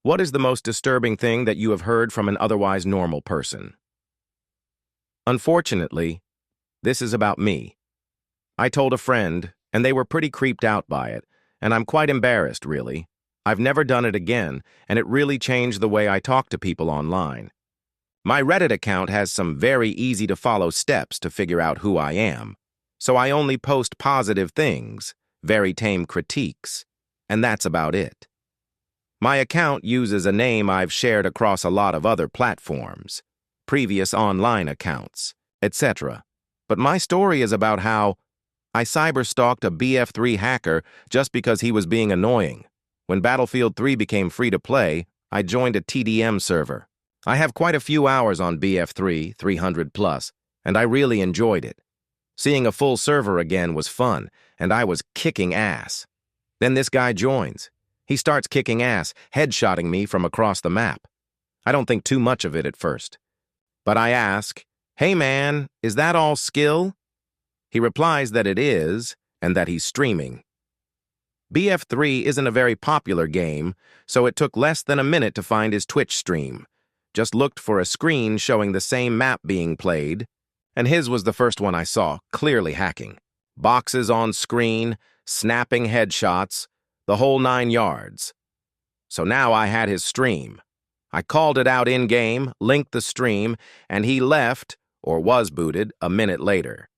What is the most disturbing thing that you have heard from an otherwise normal person? Unfortunately, this is about me. I told a friend, and they were pretty creeped out by it, and I'm quite embarrassed, really. I've never done it again, and it really changed the way I talk to people online. My Reddit account has some very easy-to-follow steps to figure out who I am, so I only post positive things, very tame critiques, and that's about it. My account uses a name I've shared across a lot of other platforms, previous online accounts, etc. But my story is about how I cyberstalked a BF3 hacker just because he was being annoying. When Battlefield 3 became free to play, I joined a TDM server. I have quite a few hours on BF3, 300+, and I really enjoyed it. Seeing a full server again was fun, and I was kicking ass. Then this guy joins. He starts kicking ass, headshotting me from across the map. I don't think too much of it at first. But I ask, "Hey man, is that all skill?" He replies that it is, and that he's streaming. BF3 isn't a very popular game, so it took less than a minute to find his Twitch stream. Just looked for a screen showing the same map being played, and his was the first one I saw, clearly hacking. Boxes on screen, snapping headshots, the whole 9 yards. So now I had his stream. I called it out in-game, linked the stream, and he left, or was booted, a minute later.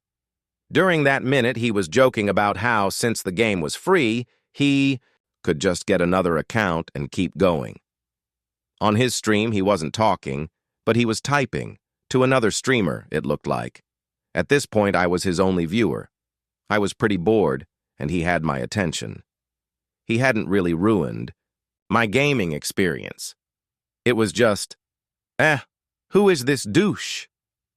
During that minute, he was joking about how, since the game was free, he could just get another account and keep going. On his stream, he wasn't talking, but he was typing, to another streamer, it looked like. At this point, I was his only viewer. I was pretty bored, and he had my attention. He hadn't really ruined my gaming experience. It was just, who is this douche?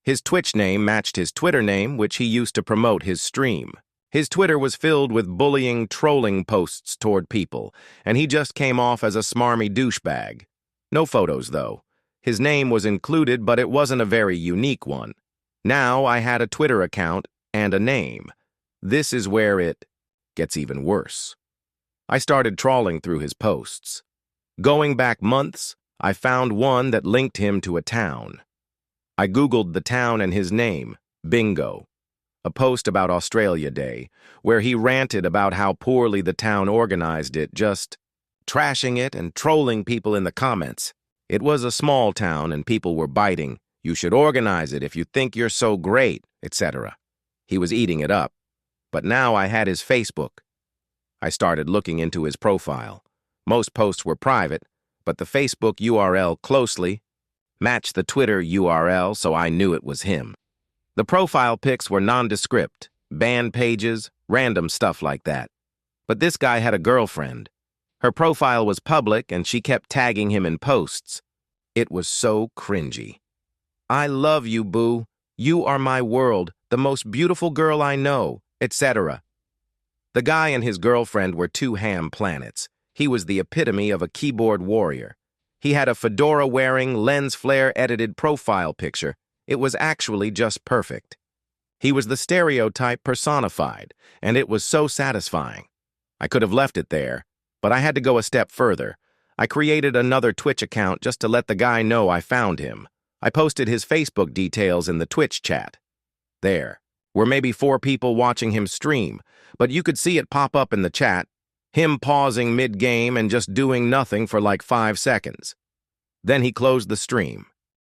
His Twitch name matched his Twitter name, which he used to promote his stream. His Twitter was filled with bullying, trolling posts toward people, and he just came off as a smarmy douchebag. No photos, though. His name was included, but it wasn't a very unique one. Now I had a Twitter account and a name. This is where it gets even worse. I started trawling through his posts. Going back months, I found one that linked him to a town. I Googled the town and his name, bingo. A post about Australia Day, where he ranted about how poorly the town organized it, just trashing it and trolling people in the comments. It was a small town and people were biting, "You should organize it if you think you're so great," etc. He was eating it up. But now I had his Facebook. I started looking into his profile. Most posts were private, but the Facebook URL closely matched the Twitter URL, so I knew it was him. The profile pics were nondescript, banned pages, random stuff like that. But this guy had a girlfriend. Her profile was public, and she kept tagging him in posts. It was so cringy. "I love you, boo. You are my world, the most beautiful girl I know," etc. The guy and his girlfriend were two ham planets. He was the epitome of a keyboard warrior. He had a fedora-wearing, lens flare-edited profile picture. It was actually just perfect. He was the stereotype personified, and it was so satisfying. I could have left it there, but I had to go a step further. I created another Twitch account just to let the guy know I found him. I posted his Facebook details in the Twitch chat. There were maybe 4 people watching him stream, but you could see it pop up in the chat, him pausing mid-game and just doing nothing for like 5 seconds. Then he closed the stream.